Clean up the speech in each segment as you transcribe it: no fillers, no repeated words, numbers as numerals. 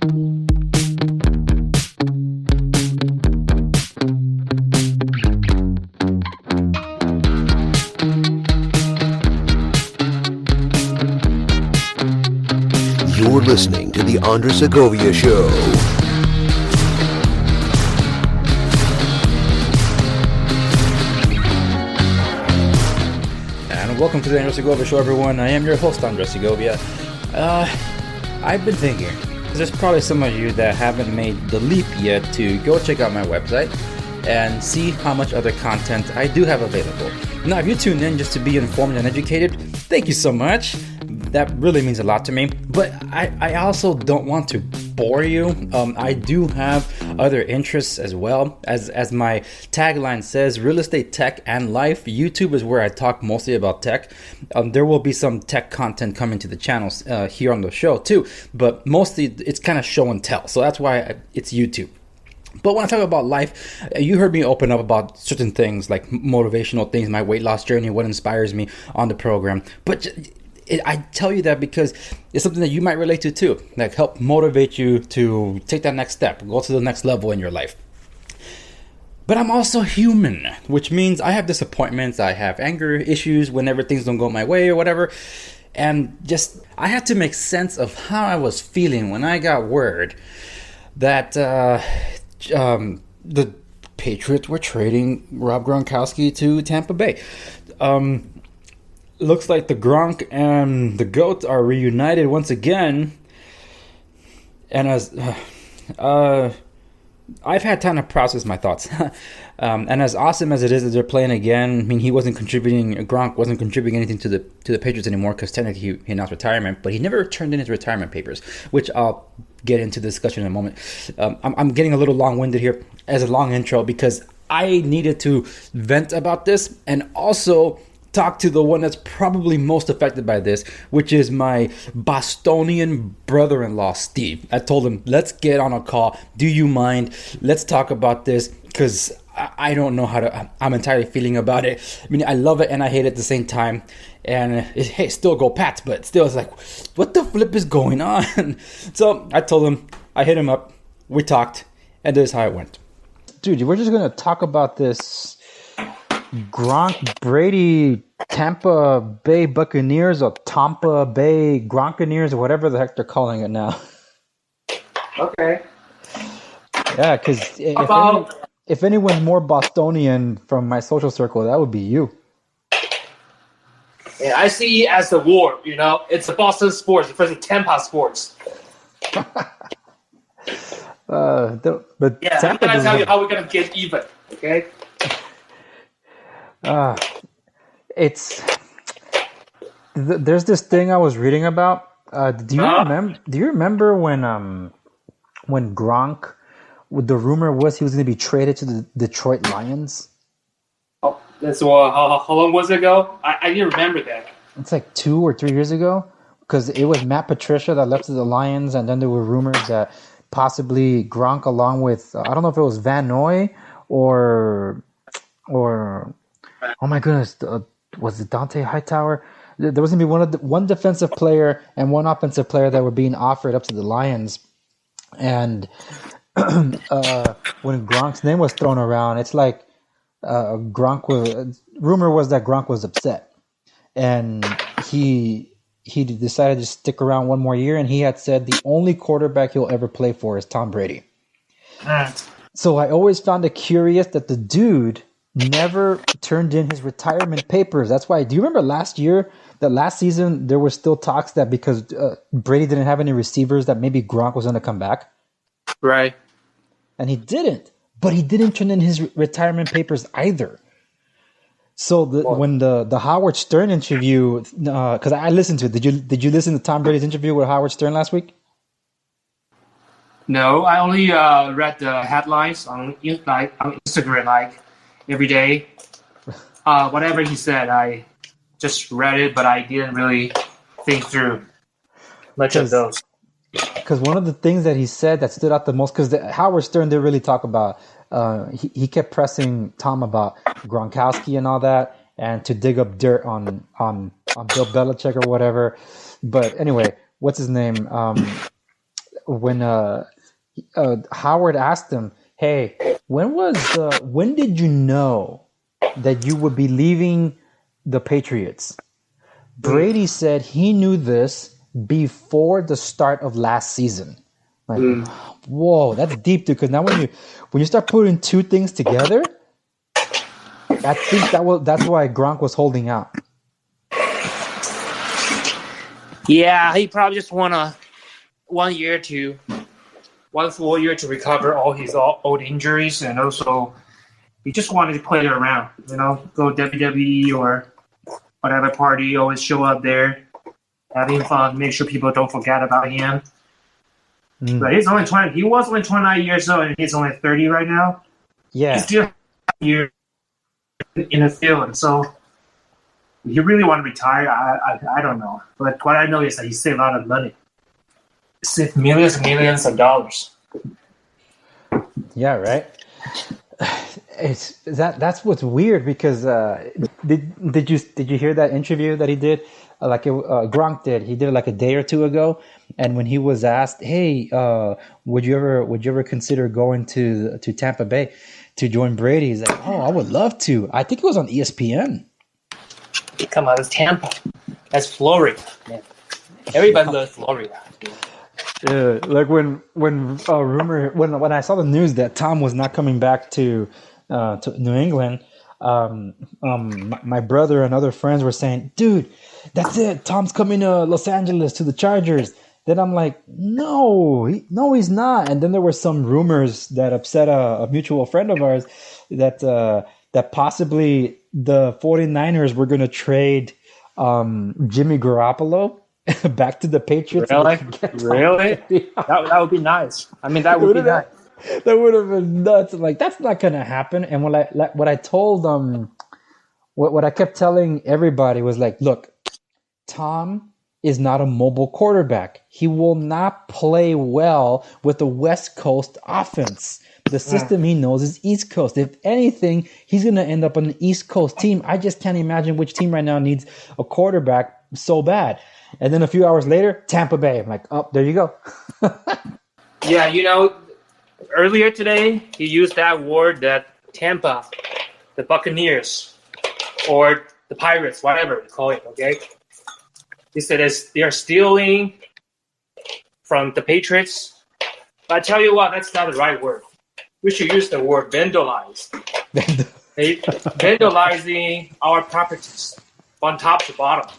You're listening to The Andres Segovia Show. And welcome to The Andres Segovia Show, everyone. I am your host, Andres Segovia. I've been thinking, there's probably some of you that haven't made the leap yet to go check out my website and see how much other content I do have available. Now, if you tune in just to be informed and educated, thank you so much. That really means a lot to me, but I also don't want to bore you. I do have other interests as well. As my tagline says, real estate, tech, and life. YouTube is where I talk mostly about tech. There will be some tech content coming to the channels here on the show too, but mostly it's kind of show and tell. So that's why it's YouTube. But when I talk about life, you heard me open up about certain things like motivational things, my weight loss journey, what inspires me on the program. But I tell you that because it's something that you might relate to too, like help motivate you to take that next step, go to the next level in your life. But I'm also human, which means I have disappointments, I have anger issues whenever things don't go my way or whatever. And just, I had to make sense of how I was feeling when I got word that the Patriots were trading Rob Gronkowski to Tampa Bay. Looks like the Gronk and the Goat are reunited once again. And as I've had time to process my thoughts. And as awesome as it is that they're playing again, I mean, Gronk wasn't contributing anything to the Patriots anymore because technically he announced retirement, but he never turned in his retirement papers, which I'll get into the discussion in a moment. I'm getting a little long-winded here as a long intro because I needed to vent about this and also talk to the one that's probably most affected by this, which is my Bostonian brother-in-law, Steve. I told him, let's get on a call. Do you mind? Let's talk about this because I don't know I'm entirely feeling about it. I mean, I love it and I hate it at the same time. And hey, still go Pats, but still it's like, what the flip is going on? So I told him, I hit him up, we talked, and this is how it went. Dude, we're just going to talk about this Gronk Brady Tampa Bay Buccaneers or Tompa Bay Gronkaneers or whatever the heck they're calling it now. Okay. Yeah, because if anyone's more Bostonian from my social circle, that would be you. Yeah, I see it as the war, you know? It's the Boston sports versus Tampa sports. But yeah, I'm going to tell you how we're going to get even, okay? There's this thing I was reading about. Do you remember when Gronk, the rumor was he was going to be traded to the Detroit Lions? Oh, that's how long was it ago? I didn't remember that. It's like 2 or 3 years ago because it was Matt Patricia that left to the Lions, and then there were rumors that possibly Gronk, along with I don't know if it was Van Noy or oh my goodness, was it Dante Hightower? There was going to be one defensive player and one offensive player that were being offered up to the Lions. And when Gronk's name was thrown around, it's like rumor was that Gronk was upset. And he decided to stick around one more year, and he had said the only quarterback he'll ever play for is Tom Brady. So I always found it curious that the dude never turned in his retirement papers. That's why. Do you remember last season, there were still talks that because Brady didn't have any receivers, that maybe Gronk was going to come back? Right. And he didn't. But he didn't turn in his retirement papers either. So when the Howard Stern interview, because I listened to it. Did you listen to Tom Brady's interview with Howard Stern last week? No, I only read the headlines on Instagram, every day. Whatever he said, I just read it, but I didn't really think through much of those. Because one of the things that he said that stood out the most, because Howard Stern didn't really talk about, he kept pressing Tom about Gronkowski and all that, and to dig up dirt on Bill Belichick or whatever. But anyway, what's his name? when Howard asked him, "Hey, when did you know that you would be leaving the Patriots?" Brady said he knew this before the start of last season. Like, whoa, that's deep, dude. Because now when you start putting two things together, I think that's why Gronk was holding out. Yeah, he probably just want one full year to recover all his old injuries, and also he just wanted to play it around. Go WWE or whatever party, always show up there, having fun, make sure people don't forget about him. But he's only 20. He was only 29 years old, and he's only 30 right now. Yeah, he's still here in the field, so he really want to retire. I don't know, but what I know is that he saved a lot of money. Saved millions and millions of dollars. Yeah, right. That's what's weird because did you hear that interview that he did? Gronk did. He did it like a day or two ago, and when he was asked, "Hey, would you ever consider going to Tampa Bay to join Brady?" He's like, "Oh, I would love to." I think it was on ESPN. Come on, it's Tampa. That's Florida. Man. Everybody loves Florida. Yeah, like when I saw the news that Tom was not coming back to New England, my brother and other friends were saying, "Dude, that's it. Tom's coming to Los Angeles to the Chargers." Then I'm like, "No, he's not." And then there were some rumors that upset a mutual friend of ours that possibly the 49ers were going to trade Jimmy Garoppolo back to the Patriots. Really? That would be nice. I mean, that would be nice. That would have been nuts. Like, that's not gonna happen. And what I told what I kept telling everybody was like, look, Tom is not a mobile quarterback. He will not play well with the West Coast offense. The system he knows is East Coast. If anything, he's going to end up on the East Coast team. I just can't imagine which team right now needs a quarterback so bad. And then a few hours later, Tampa Bay. I'm like, oh, there you go. Yeah, earlier today, he used that word that Tampa, the Buccaneers, or the Pirates, whatever you call it, okay? He said they are stealing from the Patriots. But I tell you what, that's not the right word. We should use the word vandalize. Vandalizing our properties from top to bottom.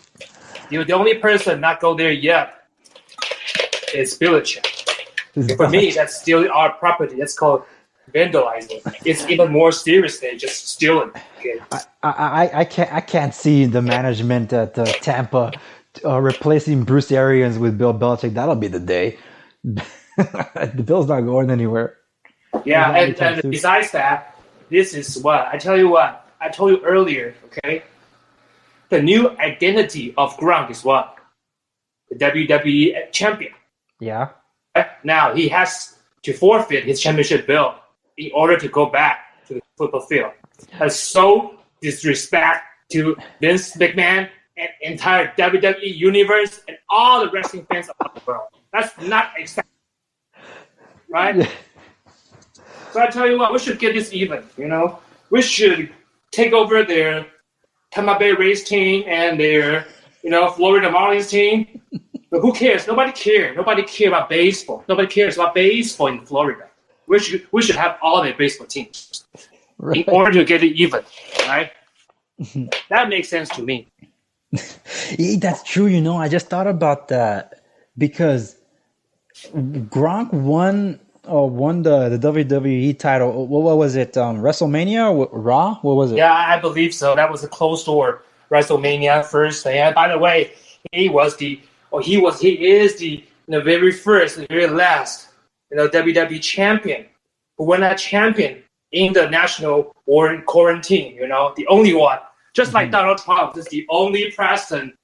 The only person not go there yet is Belichick. For me, that's stealing our property. That's called vandalizing. It's even more serious than just stealing. Okay? I can't see the management at Tampa replacing Bruce Arians with Bill Belichick. That'll be the day. The Bill's not going anywhere. Yeah, and besides that, this is what I told you earlier, okay? The new identity of Gronk is what? The WWE champion. Yeah. Now he has to forfeit his championship belt in order to go back to the football field. That's so disrespect to Vince McMahon and entire WWE universe and all the wrestling fans around the world. That's not acceptable, right? Yeah. So I tell you what, we should get this even. We should take over their Tampa Bay Rays team and their, Florida Marlins team. But who cares? Nobody cares. Nobody cares about baseball. Nobody cares about baseball in Florida. We should have all the baseball teams in order to get it even, right? That makes sense to me. That's true. I just thought about that because Gronk won the WWE title. What was it? WrestleMania or Raw? What was it? Yeah, I believe so. That was a closed door WrestleMania first. And by the way, he is the very first, the very last, WWE champion who won that champion in the national or in quarantine. The only one, just like Donald Trump, is the only president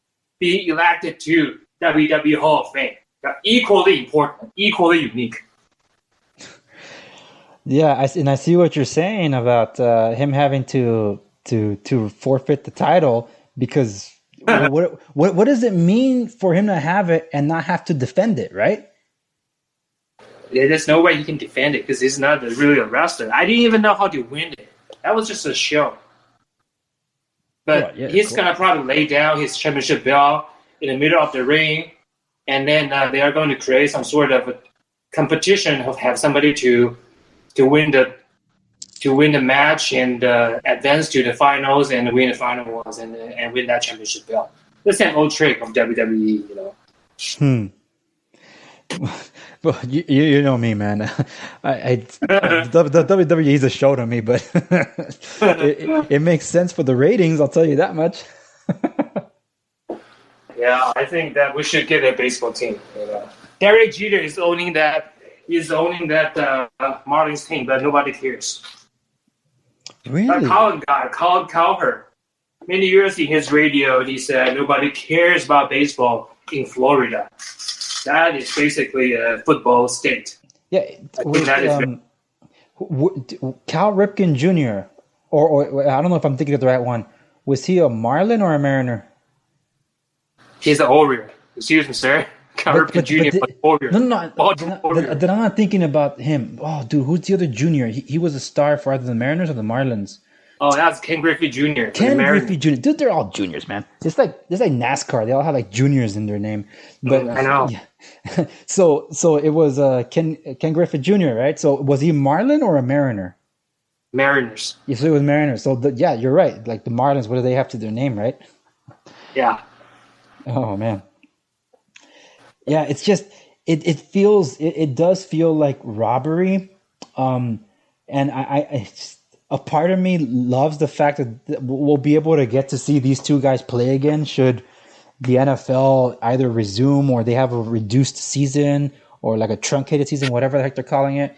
being elected to WWE Hall of Fame. Equally important, equally unique. Yeah, I see what you're saying about him having to forfeit the title because what does it mean for him to have it and not have to defend it, right? There's no way he can defend it because he's not really a wrestler. I didn't even know how to win it. That was just a show. But he's going to probably lay down his championship belt in the middle of the ring, and then they are going to create some sort of a competition of have somebody to win the match and advance to the finals and win the final ones and win that championship belt. That's an old trick of WWE, you know. Well, you know me, man. The WWE is a show to me, but it makes sense for the ratings. I'll tell you that much. Yeah, I think that we should get a baseball team. You know? Derek Jeter is owning that. He's owning that Marlins team, but nobody cares. Really? Colin Cowherd. Many years in his radio, he said nobody cares about baseball in Florida. That is basically a football state. Yeah, Cal Ripken Jr. or I don't know if I'm thinking of the right one. Was he a Marlin or a Mariner? He's an Oriole. Excuse me, sir. Cal Ripken Jr. was Oriole. No. Then I'm not thinking about him. Oh, dude, who's the other junior? He was a star for either the Mariners or the Marlins. Oh, that's Ken Griffey Jr. Ken Griffey Jr. Dude, they're all juniors, man. It's like NASCAR. They all have like juniors in their name. But I know. Yeah. So it was Ken Griffey Jr., right? So was he Marlin or a Mariner? Mariners. Yeah, so it was Mariners. So yeah, you're right. Like the Marlins, what do they have to their name, right? Yeah. Oh man. Yeah, it's just it does feel like robbery, and I a part of me loves the fact that we'll be able to get to see these two guys play again should the NFL either resume or they have a reduced season or like a truncated season, whatever the heck they're calling it.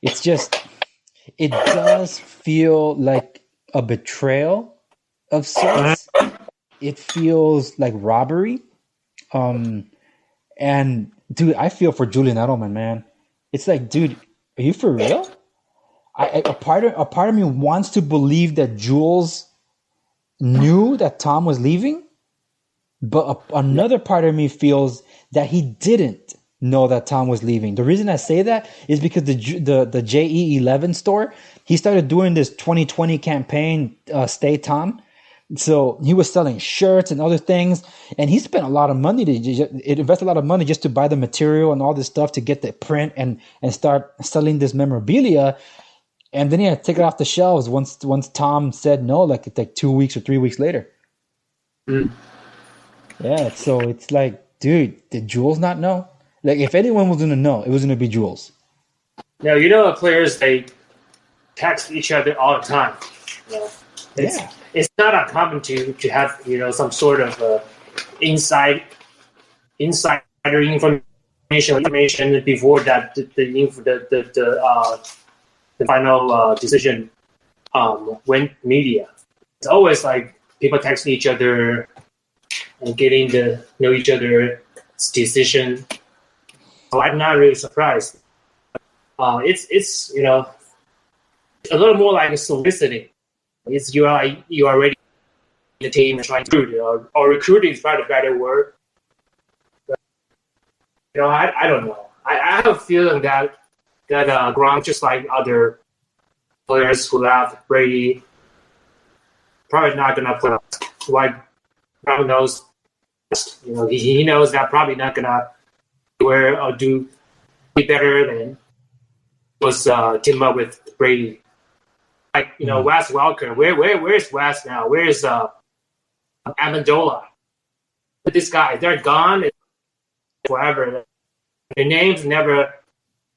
It's just, it does feel like a betrayal of sorts. It feels like robbery. And dude, I feel for Julian Edelman, man. It's like, dude, are you for real? A part of me wants to believe that Jules knew that Tom was leaving, but another part of me feels that he didn't know that Tom was leaving. The reason I say that is because the JE11 store, he started doing this 2020 campaign, Stay Tom. So he was selling shirts and other things, and he spent a lot of money invested a lot of money just to buy the material and all this stuff to get the print and start selling this memorabilia. And then he had to take it off the shelves once Tom said no, like 2 weeks or 3 weeks later. Mm. Yeah, so it's like, dude, did Jules not know? Like, if anyone was going to know, it was going to be Jules. Now, you know, players, they text each other all the time. You know, it's not uncommon to have, you know, some sort of insider information before that the final decision went media. It's always like people texting each other and getting to know each other's decision. So I'm not really surprised. It's you know, a little more like soliciting. It's you are already in the team and trying to recruit, or recruiting is probably a better word. But, you know, I don't know. I have a feeling that Gronk, just like other players who left, Brady, probably not gonna play. Like Gronk knows, you know, he knows that probably not gonna do better than was team up with Brady. Like, you know, Wes Welker. Where's Wes now? Where's Amendola? But this guy, they're gone forever. Their names never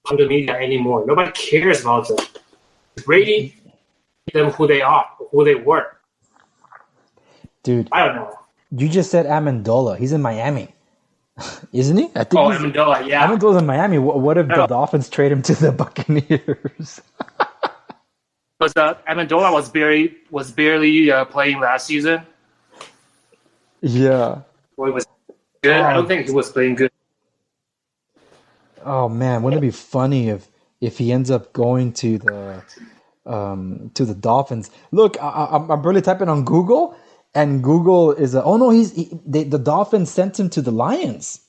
come to media anymore. Nobody cares about them. Brady, them who they are, who they were. Dude, I don't know. You just said Amendola. He's in Miami, isn't he? I think Amendola, yeah. Amendola's in Miami. What if the Dolphins trade him to the Buccaneers? Because Amendola was barely playing last season. Yeah. Well, he was good. I don't think he was playing good. Oh man, wouldn't it be funny if he ends up going to the Dolphins? Look, I'm barely typing on Google, and Google is the Dolphins sent him to the Lions.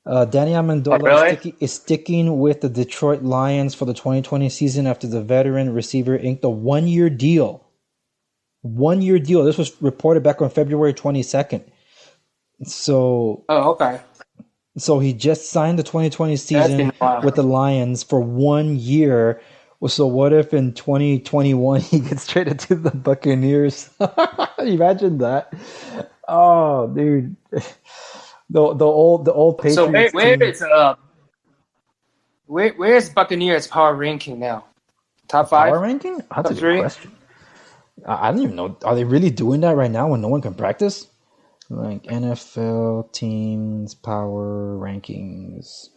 Danny Oh, Amendola really? is sticking with the Detroit Lions for the 2020 season after the veteran receiver inked a one-year deal. One-year deal. This was reported back on February 22nd. So Oh, okay. he just signed the 2020 That's been season a while. with the Lions for 1 year. So what if in 2021 he gets traded to the Buccaneers? Imagine that. Oh, dude. The old So Patriots team. where is Buccaneers power ranking now? Top Power five? ranking? That's a Top good three? question. I don't even know. Are they really doing that right now when no one can practice? Like NFL teams power rankings.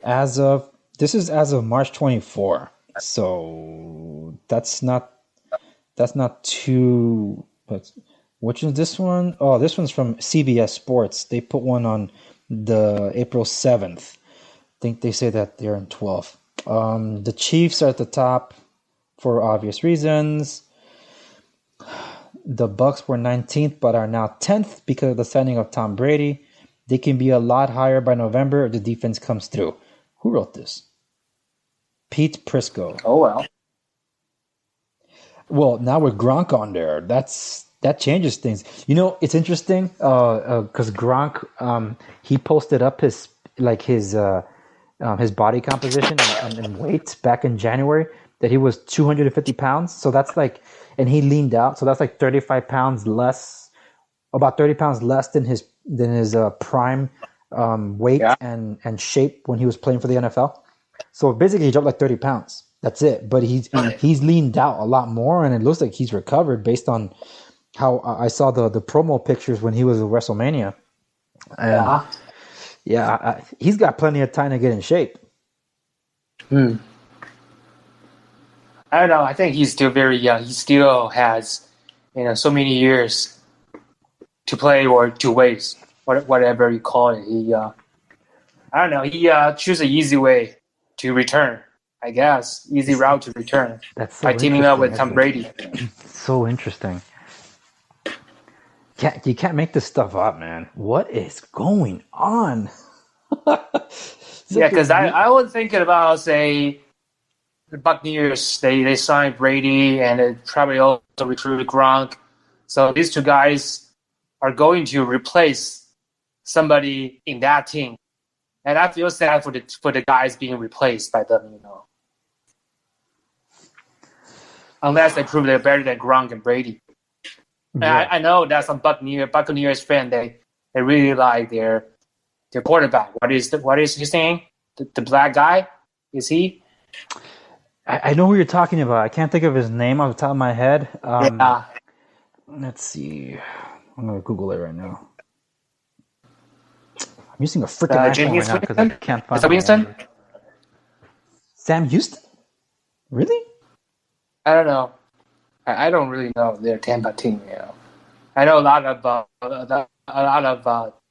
As of March 24. So that's not too. But which is this one? Oh, this one's from CBS Sports. They put one on the April 7th. I think they say that they're in 12th. The Chiefs are at the top for obvious reasons. The Bucks were 19th, but are now 10th because of the signing of Tom Brady. They can be a lot higher by November if the defense comes through. Who wrote this? Pete Prisco. Oh well. Well, now with Gronk on there, that changes things. You know, it's interesting because Gronk, he posted up his body composition and weight back in January that he was 250 pounds. So that's like, and he leaned out. So that's like 35 pounds less, about 30 pounds less than his prime weight and shape when he was playing for the NFL. So basically, he dropped like 30 pounds. That's it. But he's leaned out a lot more, and it looks like he's recovered based on how I saw the promo pictures when he was at WrestleMania. And he's got plenty of time to get in shape. I don't know. I think he's still very young. He still has, so many years to play or to waste, whatever you call it. I don't know. He chose an easy way to return. I guess easy route to return. That's so by teaming up with Tom Brady. So interesting. You can't make this stuff up, man. What is going on? Yeah, because I was thinking about, say, the Buccaneers. They signed Brady and they probably also recruited Gronk. So these two guys are going to replace somebody in that team, and I feel sad for the guys being replaced by them. Unless they prove they're better than Gronk and Brady. Yeah. And I know that some Buccaneers fan they really like their quarterback. What is his name? The black guy? Is he? I know who you're talking about. I can't think of his name off the top of my head. Yeah. Let's see. I'm gonna Google it right now. I'm using a freaking iPhone right now because I can't find. Is that Winston? Sam Houston? Really? I don't know. I don't really know their Tampa team. I know a lot of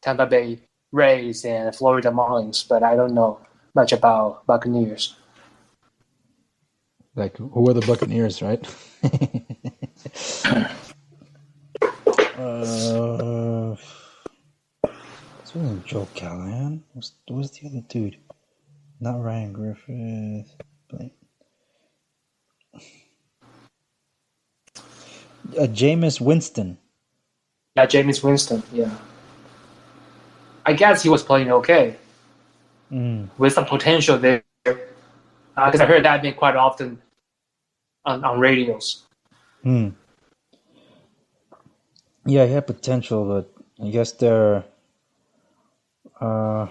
Tampa Bay Rays and Florida Marlins, but I don't know much about Buccaneers. Like, who are the Buccaneers, right? This wasn't Joe Callahan. What was the other dude? Not Ryan Griffith. Jameis Winston. Yeah, Jameis Winston. Yeah. I guess he was playing okay. With some potential there. Because I heard that being quite often on radios. Yeah, he had potential, but I guess they're... well,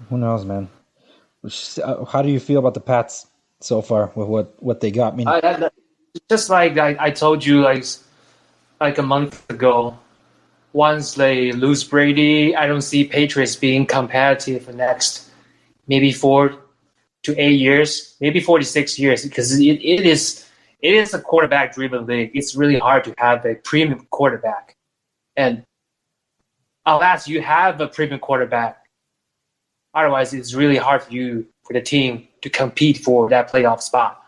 who knows, man? How do you feel about the Pats so far with what they got? I mean, just like I told you, like a month ago, once they lose Brady, I don't see Patriots being competitive for next maybe 4 to 8 years, maybe 4 to 6 years, because it is a quarterback-driven league. It's really hard to have a premium quarterback, and unless you have a premium quarterback, otherwise it's really hard for the team to compete for that playoff spot.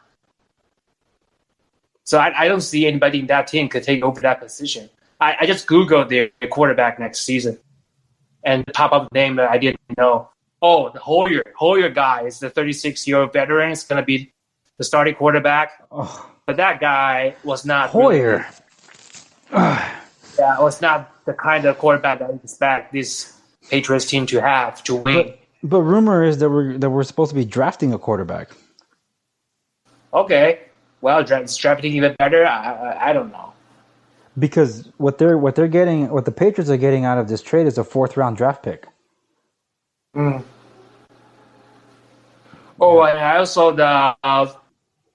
So I don't see anybody in that team could take over that position. I just Googled their quarterback next season, and the top-up name that I didn't know. Oh, the Hoyer guy is the 36-year-old veteran. Is going to be the starting quarterback. Oh. But that guy was not Hoyer. Really, was not the kind of quarterback that I expect this Patriots team to have to win. But rumor is that we're supposed to be drafting a quarterback. Okay, well, drafting even better. I don't know. Because what they're getting, what the Patriots are getting out of this trade is a 4th-round draft pick. Mm. Oh, and I also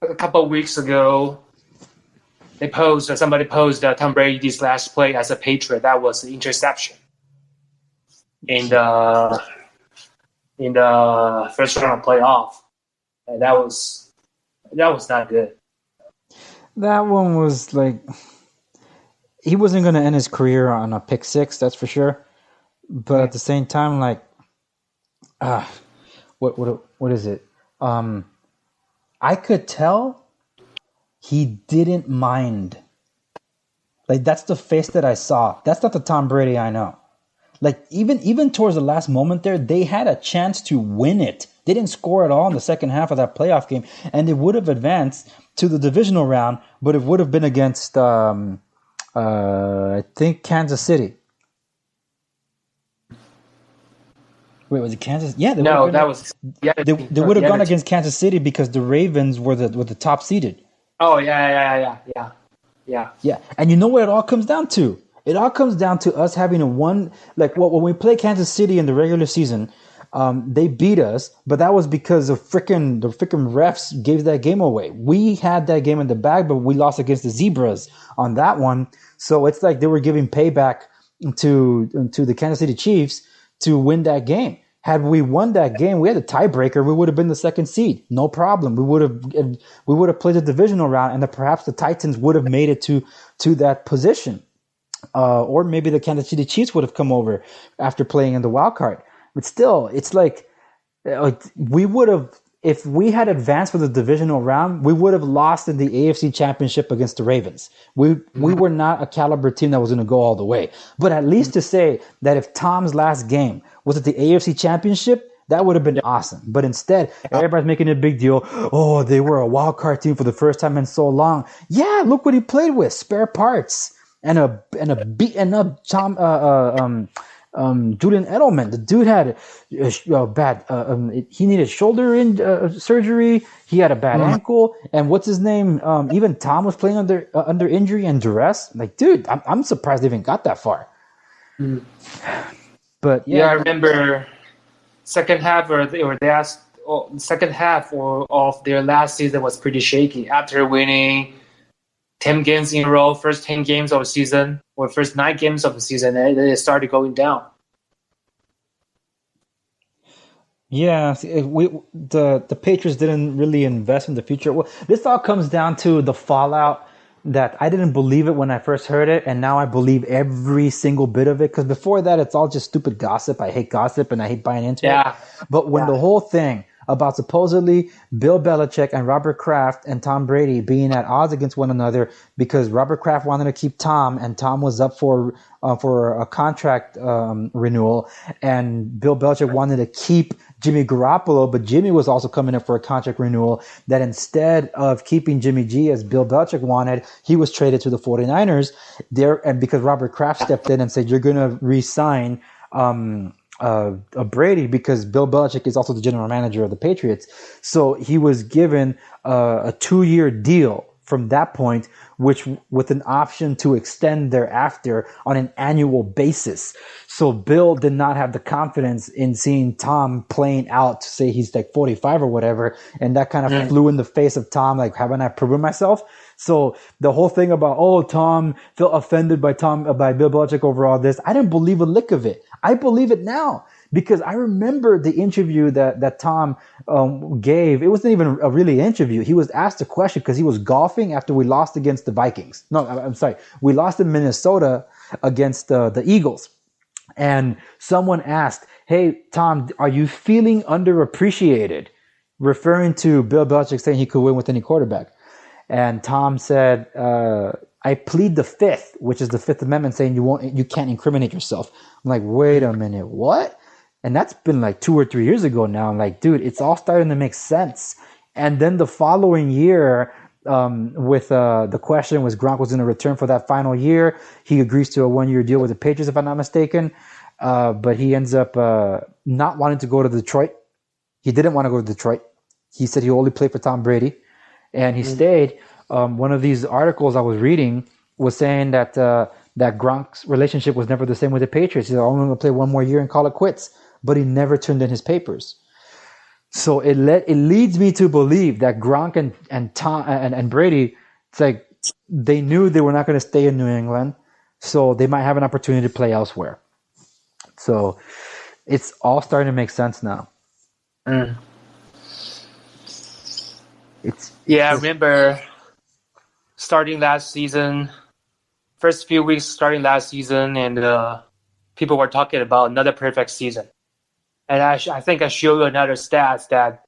a couple of weeks ago, somebody posed Tom Brady's last play as a Patriot. That was an interception in the first round of playoff, and that was not good. That one was like, he wasn't going to end his career on a pick 6, that's for sure. But at the same time, like, what is it? I could tell he didn't mind. Like, that's the face that I saw. That's not the Tom Brady I know. Like, even towards the last moment there, they had a chance to win it. They didn't score at all in the second half of that playoff game, and they would have advanced to the divisional round, but it would have been against, I think, Kansas City. Wait, was it Kansas? Yeah, they would have gone against Kansas City because the Ravens were the top seeded. Oh yeah. Yeah, and you know what it all comes down to? It all comes down to us having when we play Kansas City in the regular season, they beat us, but that was because the freaking refs gave that game away. We had that game in the bag, but we lost against the Zebras on that one. So it's like they were giving payback to the Kansas City Chiefs to win that game. Had we won that game, we had a tiebreaker. We would have been the 2nd seed, no problem. We would have played the divisional round, and perhaps the Titans would have made it to that position, or maybe the Kansas City Chiefs would have come over after playing in the wild card. But still, it's like we would have. If we had advanced for the divisional round, we would have lost in the AFC Championship against the Ravens. We were not a caliber team that was going to go all the way. But at least to say that if Tom's last game was at the AFC Championship, that would have been awesome. But instead, everybody's making a big deal. Oh, they were a wild card team for the first time in so long. Yeah, look what he played with: spare parts and a beaten up Julian Edelman. The dude had he needed shoulder surgery. He had a bad ankle, and what's his name? Even Tom was playing under injury and duress. Like, dude, I'm surprised they even got that far. But yeah, I remember second half of their last season was pretty shaky after winning 10 games in a row, first 10 games of the season, or first 9 games of the season, and it started going down. Yeah, the Patriots didn't really invest in the future. Well, this all comes down to the fallout that I didn't believe it when I first heard it, and now I believe every single bit of it, because before that, it's all just stupid gossip. I hate gossip, and I hate buying into it. But when the whole thing about supposedly Bill Belichick and Robert Kraft and Tom Brady being at odds against one another because Robert Kraft wanted to keep Tom and Tom was up for a contract renewal, and Bill Belichick wanted to keep Jimmy Garoppolo, but Jimmy was also coming up for a contract renewal, that instead of keeping Jimmy G as Bill Belichick wanted, he was traded to the 49ers there, and because Robert Kraft stepped in and said, you're going to re-sign Brady because Bill Belichick is also the general manager of the Patriots. So he was given a 2-year deal from that point, which with an option to extend thereafter on an annual basis. So Bill did not have the confidence in seeing Tom playing out to say he's like 45 or whatever. And that kind of flew in the face of Tom. Like, haven't I proven myself? So the whole thing about, Tom felt offended by Bill Belichick over all this, I didn't believe a lick of it. I believe it now because I remember the interview that Tom gave. It wasn't even a really interview. He was asked a question because he was golfing after we lost against the Vikings. No, I'm sorry. We lost in Minnesota against the Eagles. And someone asked, hey, Tom, are you feeling underappreciated? Referring to Bill Belichick saying he could win with any quarterback. And Tom said, I plead the Fifth, which is the Fifth Amendment, saying you can't incriminate yourself. I'm like, wait a minute, what? And that's been like 2 or 3 years ago now. I'm like, dude, it's all starting to make sense. And then the following year, with the question was Gronk was going to return for that final year. He agrees to a 1-year deal with the Patriots, if I'm not mistaken. But he ends up not wanting to go to Detroit. He didn't want to go to Detroit. He said he only played for Tom Brady. And he stayed. One of these articles I was reading was saying that Gronk's relationship was never the same with the Patriots. He said, I'm only going to play 1 more year and call it quits. But he never turned in his papers. So it leads me to believe that Gronk and Tom and Brady, it's like they knew they were not going to stay in New England, so they might have an opportunity to play elsewhere. So it's all starting to make sense now. I remember starting last season, first few weeks starting last season, and people were talking about another perfect season. And I think I showed you another stats that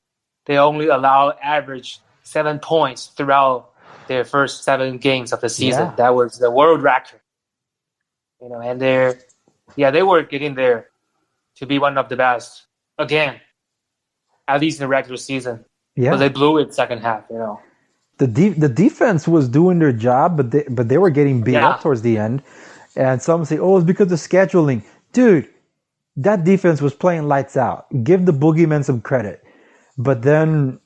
they only allow average 7 points throughout their first 7 games of the season. Yeah. That was the world record. And they were getting there to be one of the best again, at least in the regular season. Yeah. But they blew it second half. The defense was doing their job, but they were getting beat up towards the end. And some say, it's because of scheduling, dude. That defense was playing lights out. Give the boogeyman some credit. But then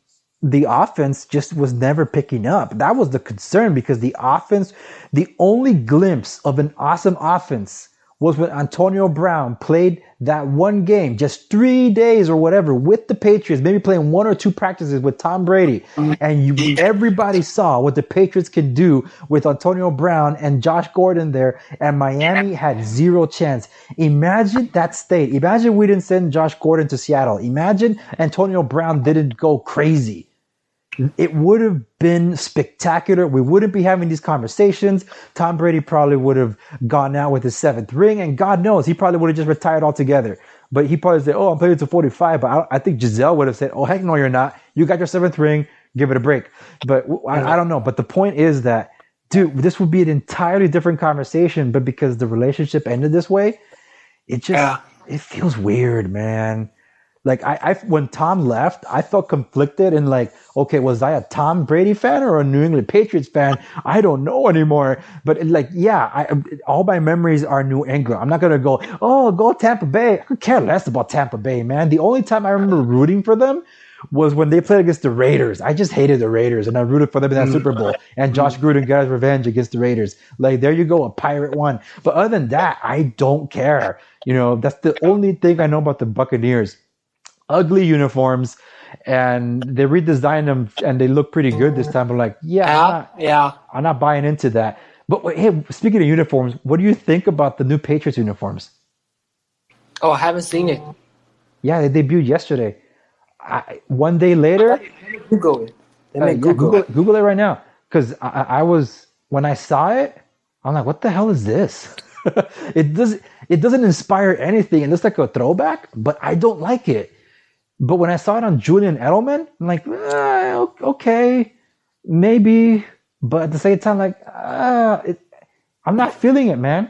the offense just was never picking up. That was the concern because the offense, the only glimpse of an awesome offense was when Antonio Brown played that one game, just 3 days or whatever, with the Patriots, maybe playing 1 or 2 practices with Tom Brady. And everybody saw what the Patriots could do with Antonio Brown and Josh Gordon there, and Miami had 0 chance. Imagine that state. Imagine we didn't send Josh Gordon to Seattle. Imagine Antonio Brown didn't go crazy. It would have been spectacular. We wouldn't be having these conversations. Tom Brady probably would have gone out with his 7th ring, and God knows, he probably would have just retired altogether. But he probably said, I'm playing to 45. But I think Giselle would have said, heck no, you're not. You got your 7th ring. Give it a break. But I don't know. But the point is that, dude, this would be an entirely different conversation. But because the relationship ended this way, it feels weird, man. Like I when Tom left, I felt conflicted and like, okay, was I a Tom Brady fan or a New England Patriots fan? I don't know anymore. But all my memories are New England. I'm not gonna go, go Tampa Bay. I could care less about Tampa Bay, man. The only time I remember rooting for them was when they played against the Raiders. I just hated the Raiders, and I rooted for them in that Super Bowl. And Josh Gruden got his revenge against the Raiders. Like, there you go, a Pirate won. But other than that, I don't care. That's the only thing I know about the Buccaneers. Ugly uniforms, and they redesigned them, and they look pretty good this time. But I'm not buying into that. But hey, speaking of uniforms, what do you think about the new Patriots uniforms? Oh, I haven't seen it. Yeah, they debuted yesterday. One day later, Google it. Google it right now, because I was, when I saw it, I'm like, what the hell is this? It doesn't inspire anything. It looks like a throwback, but I don't like it. But when I saw it on Julian Edelman, I'm like, okay, maybe. But at the same time, like, I'm not feeling it, man.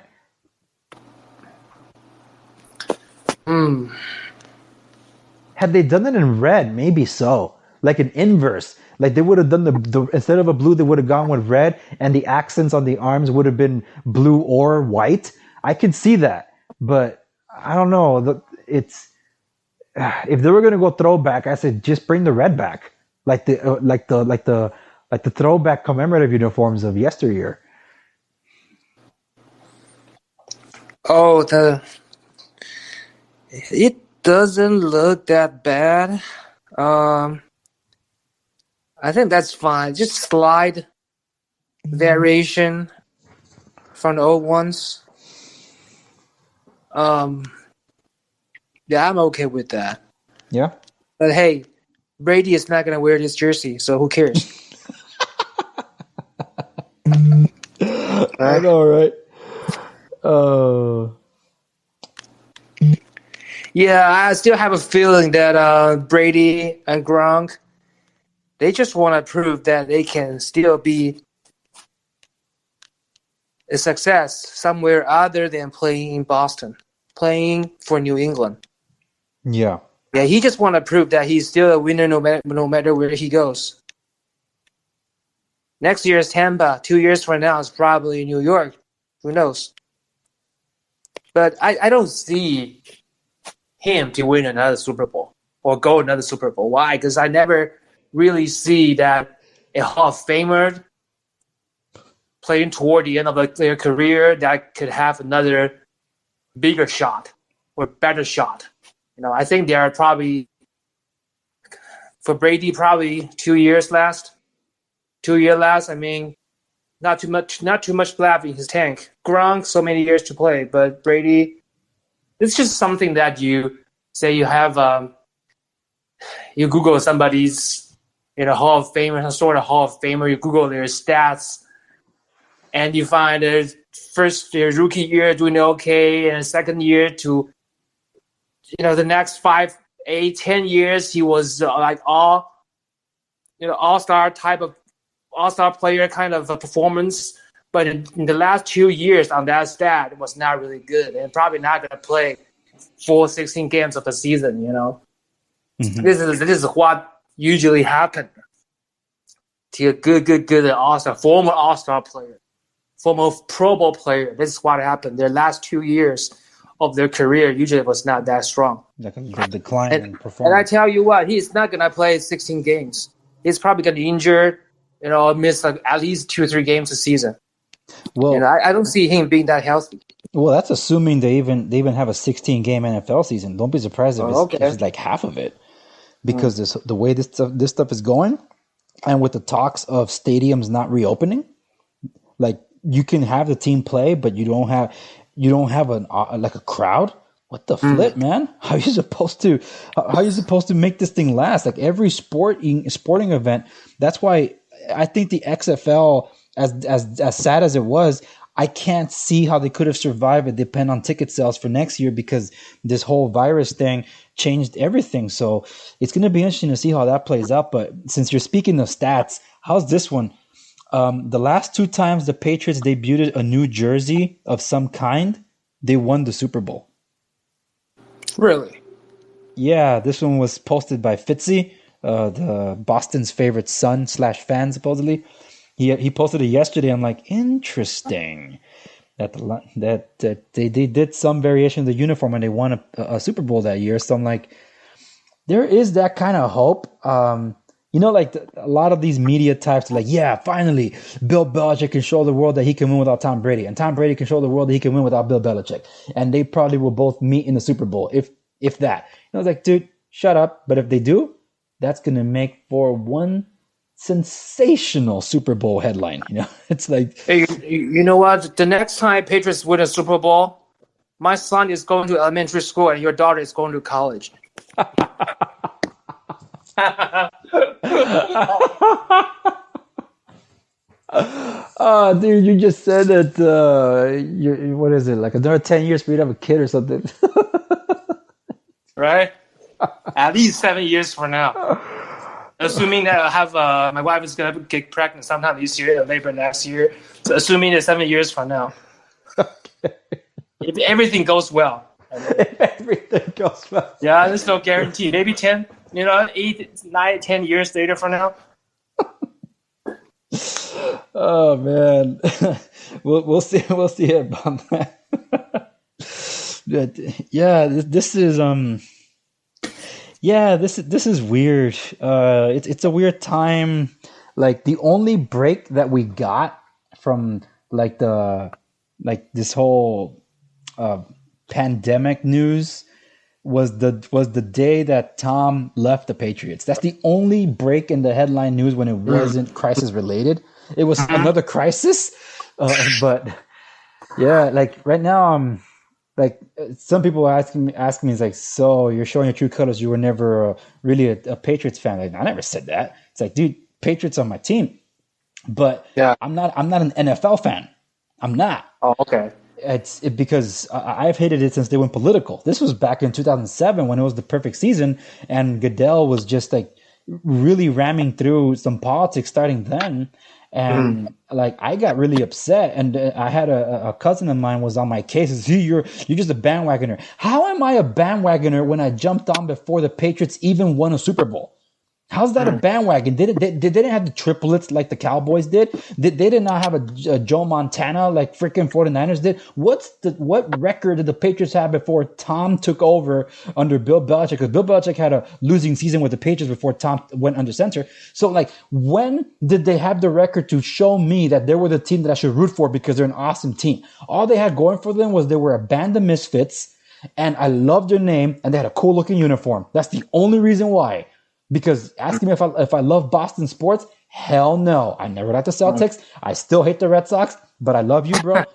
Had they done it in red, maybe so. Like an inverse. Like they would have done the instead of a blue, they would have gone with red, and the accents on the arms would have been blue or white. I could see that. But I don't know. If they were gonna go throwback, I said just bring the red back, like the throwback commemorative uniforms of yesteryear. It doesn't look that bad. I think that's fine. Just slide variation from the old ones. Yeah, I'm okay with that. Yeah. But hey, Brady is not gonna wear this jersey, so who cares? I know, right? Yeah, I still have a feeling that Brady and Gronk, They just want to prove that they can still be a success somewhere other than playing in Boston, playing for New England. Yeah. Yeah, he just want to prove that he's still a winner no matter where he goes. Next year is Tampa. 2 years from now is probably New York. Who knows? But I don't see him to win another Super Bowl or go another Super Bowl. Why? Because I never really see that a Hall of Famer playing toward the end of their career that could have another bigger shot or better shot. I think they are probably, for Brady, probably 2 years last. 2 year last. I mean, not too much left in his tank. Gronk, so many years to play, but Brady, it's just something that you say you have. You Google somebody's Hall of Famer, some sort of Hall of Famer. You Google their stats, and you find their their rookie year doing okay, and second year to the next 5, 8, 10 years he was like all-star type of all-star player kind of a performance. But in the last 2 years on that stat, it was not really good and probably not going to play full 16 games of the season. Mm-hmm. This is what usually happens to a good all-star, former all-star player, former Pro Bowl player. This is what happened. Their last 2 years of their career usually was not that strong. Like a decline in performance. And I tell you what, he's not going to play 16 games. He's probably going to be injured, miss at least 2 or 3 games a season. Well, I don't see him being that healthy. Well, that's assuming they even have a 16-game NFL season. Don't be surprised if it's like half of it, because the way this stuff is going, and with the talks of stadiums not reopening, like you can have the team play, but you don't have a crowd. What the flip, man? How are you supposed to make this thing last? Like every sporting event. That's why I think the XFL, as sad as it was, I can't see how they could have survived. It depend on ticket sales for next year, because this whole virus thing changed everything. So it's going to be interesting to see how that plays out. But since you're speaking of stats, how's this one? The last 2 times the Patriots debuted a new jersey of some kind, they won the Super Bowl. Really? Yeah, this one was posted by Fitzy, the Boston's favorite son / fan, supposedly. He posted it yesterday. I'm like, interesting that they did some variation of the uniform and they won a Super Bowl that year. So I'm like, there is that kind of hope. Like a lot of these media types are like, yeah, finally, Bill Belichick can show the world that he can win without Tom Brady, and Tom Brady can show the world that he can win without Bill Belichick, and they probably will both meet in the Super Bowl, if that. I was like, dude, shut up. But if they do, that's gonna make for one sensational Super Bowl headline. It's like, hey, you know what? The next time Patriots win a Super Bowl, my son is going to elementary school and your daughter is going to college. Oh, dude, you just said that what is it, like another 10 years for you to have a kid or something? Right? At least 7 years from now. Assuming that I have my wife is going to get pregnant sometime this year or maybe next year. So assuming that 7 years from now. Okay. If everything goes well. If everything goes well. Yeah, there's no guarantee. Maybe 10, 8, 9, 10 years later from now. Oh man, we'll see about that. But yeah, this is this is weird. It's a weird time. Like the only break that we got from this whole pandemic news was the day that Tom left the Patriots. That's the only break in the headline news when it wasn't crisis related. It was another crisis, but yeah, like right now, like some people asking me, it's like, so you're showing your true colors. You were never really a Patriots fan. Like, I never said that. It's like, dude, Patriots are my team, but yeah, I'm not an NFL fan. I'm not. Oh, okay. It's because I've hated it since they went political. This was back in 2007 when it was the perfect season, and Goodell was just like, really ramming through some politics starting then. And like, I got really upset, and I had a cousin of mine was on my case. He said, you're just a bandwagoner. How am I a bandwagoner when I jumped on before the Patriots even won a Super Bowl? How's that a bandwagon? They didn't have the triplets like the Cowboys did. They did not have a Joe Montana like freaking 49ers did. What record did the Patriots have before Tom took over under Bill Belichick? Because Bill Belichick had a losing season with the Patriots before Tom went under center. So like, when did they have the record to show me that they were the team that I should root for because they're an awesome team? All they had going for them was they were a band of misfits, and I loved their name, and they had a cool looking uniform. That's the only reason why. Because asking me if I love Boston sports, hell no. I never liked the Celtics. I still hate the Red Sox, but I love you, bro.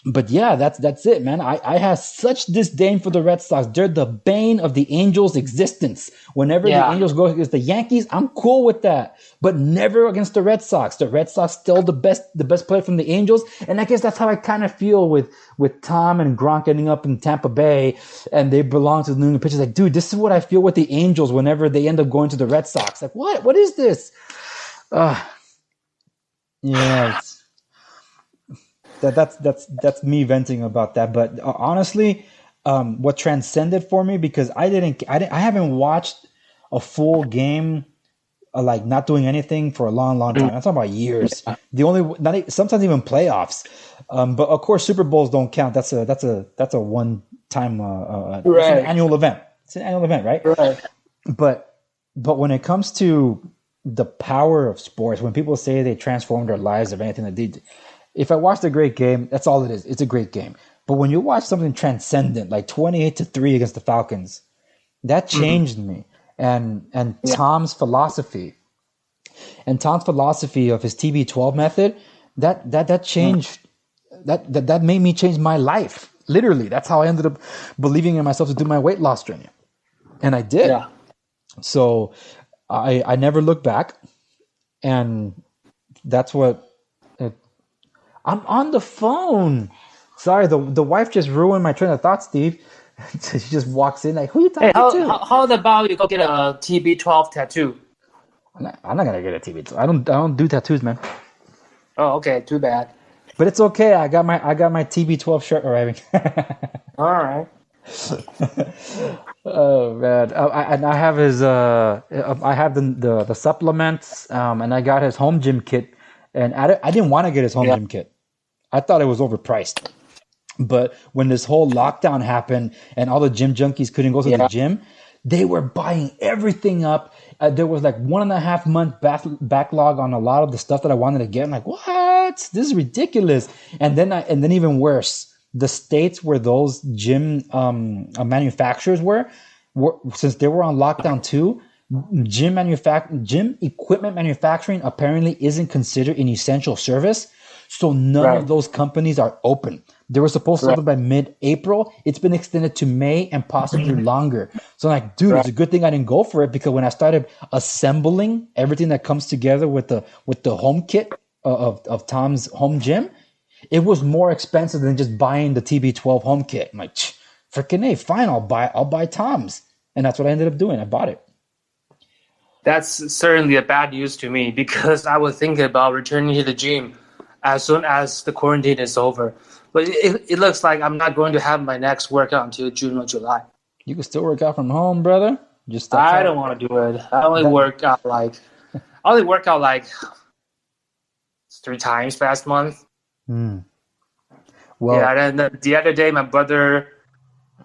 But yeah, that's it, man. I have such disdain for the Red Sox. They're the bane of the Angels' existence. Whenever the Angels go against the Yankees, I'm cool with that, but never against the Red Sox. The Red Sox still the best player from the Angels, and I guess that's how I kind of feel with Tom and Gronk ending up in Tampa Bay, and they belong to the New England Patriots. Like, dude, this is what I feel with the Angels whenever they end up going to the Red Sox. Like, what is this? Yeah. That's me venting about that. But honestly, what transcended for me, because I haven't watched a full game, like not doing anything for a long time. I'm talking about years. Sometimes even playoffs. But of course, Super Bowls don't count. That's a one time, right. It's an annual event. It's an annual event, right? Right. But when it comes to the power of sports, when people say they transformed their lives of anything that they did, if I watched a great game, that's all it is. It's a great game. But when you watch something transcendent, like 28-3 against the Falcons, that changed me. And Tom's philosophy of his TB12 method, that changed, that made me change my life. Literally, that's how I ended up believing in myself to do my weight loss journey. And I did. Yeah. So I never looked back. And that's what... I'm on the phone. Sorry, the wife just ruined my train of thought, Steve. She just walks in like, who are you talking to? How about you go get a TB12 tattoo? I'm not gonna get a TB12. I don't do tattoos, man. Oh, okay. Too bad. But it's okay. I got my TB12 shirt arriving. All right. Oh man, I have his. I have the supplements. And I got his home gym kit. And I didn't want to get his home gym kit. I thought it was overpriced. But when this whole lockdown happened and all the gym junkies couldn't go to the gym, they were buying everything up. There was like 1.5 month backlog on a lot of the stuff that I wanted to get. I'm like, what? This is ridiculous. And then even worse, the states where those gym manufacturers were, since they were on lockdown too, gym equipment manufacturing apparently isn't considered an essential service. So none of those companies are open. They were supposed to open by mid-April. It's been extended to May and possibly longer. So I'm like, dude, it's a good thing I didn't go for it, because when I started assembling everything that comes together with the home kit of Tom's home gym, it was more expensive than just buying the TB12 home kit. I'm like, freaking A, fine, I'll buy Tom's. And that's what I ended up doing. I bought it. That's certainly a bad news to me, because I was thinking about returning to the gym as soon as the quarantine is over. But it looks like I'm not going to have my next workout until June or July. You can still work out from home, brother. I don't want to do it. I only work out like 3 times last month. Well, yeah. And then the other day, my brother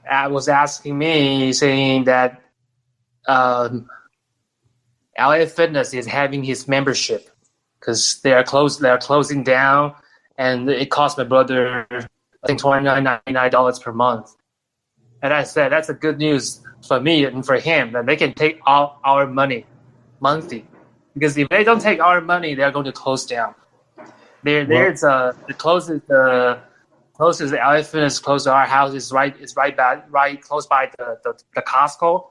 was asking me, saying that LA Fitness is having his membership because they are closing down, and it cost my brother, I think, $29.99 per month. And I said, that's a good news for me and for him, that they can take all our money monthly, because if they don't take our money, they're going to close down. There's the closest LA Fitness close to our house is right close by the Costco.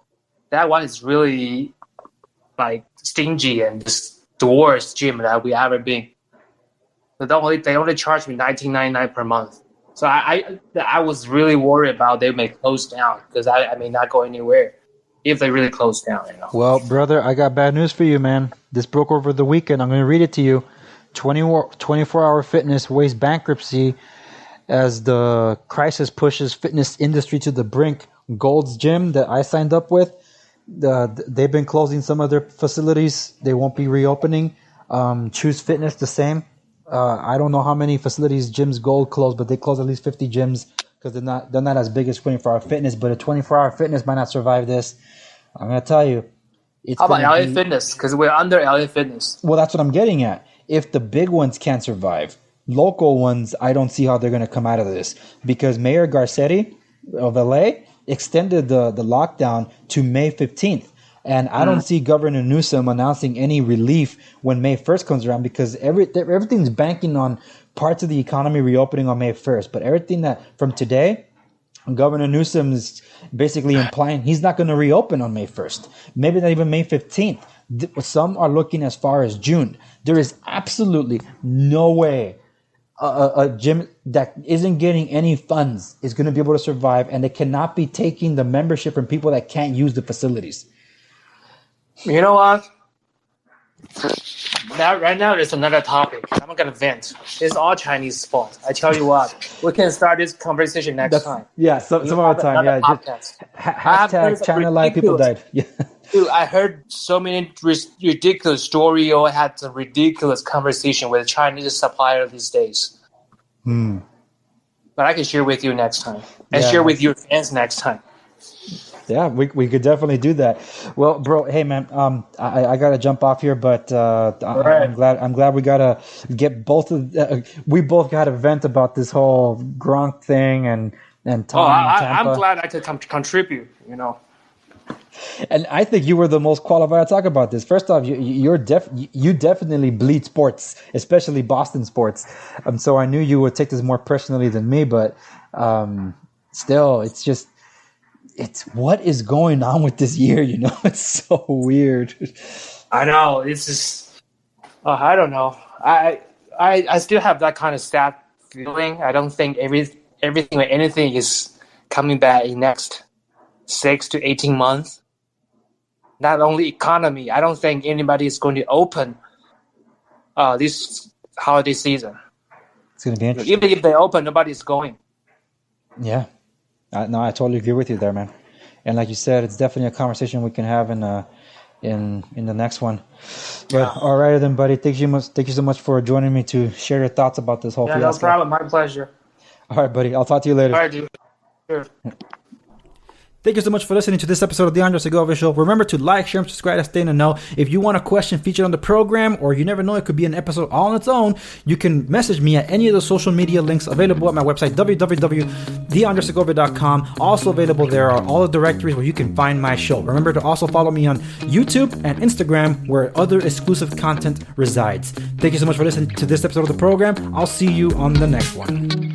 That one is really like stingy and just the worst gym that we ever been. But they only charge me $19.99 per month. So I was really worried about they may close down, because I may not go anywhere if they really close down. Well, brother, I got bad news for you, man. This broke over the weekend. I'm going to read it to you. 24-hour Fitness weighs bankruptcy as the crisis pushes fitness industry to the brink. Gold's Gym that I signed up with, they've been closing some of their facilities. They won't be reopening. Choose Fitness, the same. I don't know how many facilities gyms Gold closed, but they closed at least 50 gyms because they're not as big as 24-hour Fitness. But a 24-hour Fitness might not survive this. I'm gonna tell you. How about LA Fitness? Because we're under LA Fitness. Well, that's what I'm getting at. If the big ones can't survive, local ones, I don't see how they're gonna come out of this because Mayor Garcetti of LA extended the lockdown to May 15th. And I don't see Governor Newsom announcing any relief when May 1st comes around because everything's banking on parts of the economy reopening on May 1st. But everything that from today, Governor Newsom is basically implying he's not going to reopen on May 1st. Maybe not even May 15th. Some are looking as far as June. There is absolutely no way a gym that isn't getting any funds is going to be able to survive, and they cannot be taking the membership from people that can't use the facilities. You know what? Right now, there's another topic. I'm not going to vent. It's all Chinese fault. I tell you what, we can start this conversation next time. Yeah, some other time. Yeah, just hashtag China Live people died. Yeah. Dude, I heard so many ridiculous stories or had some ridiculous conversation with Chinese supplier these days. But I can share with you next time and share with your fans next time. Yeah, we could definitely do that. Well, bro, hey man, I gotta jump off here, but I'm glad we gotta get both of we both got to vent about this whole Gronk thing and Tom. I'm glad I could contribute. And I think you were the most qualified to talk about this. First off, you definitely bleed sports, especially Boston sports. So I knew you would take this more personally than me, but still, it's what is going on with this year, It's so weird. I know. It's just, I don't know. I still have that kind of sad feeling. I don't think everything or anything is coming back in next 6 to 18 months. Not only economy, I don't think anybody is going to open this holiday season. It's going to be interesting. Even if they open, nobody's going. Yeah. No, I totally agree with you there, man. And like you said, it's definitely a conversation we can have in the next one. But all right then, buddy. Thank you so much for joining me to share your thoughts about this whole fiasco. No problem. My pleasure. All right, buddy. I'll talk to you later. All right, dude. Sure. Thank you so much for listening to this episode of the Andre Segovia Show. Remember to like, share, and subscribe to stay in the know. If you want a question featured on the program, or you never know, it could be an episode all on its own, you can message me at any of the social media links available at my website, www.theandresegovia.com. Also available there are all the directories where you can find my show. Remember to also follow me on YouTube and Instagram, where other exclusive content resides. Thank you so much for listening to this episode of the program. I'll see you on the next one.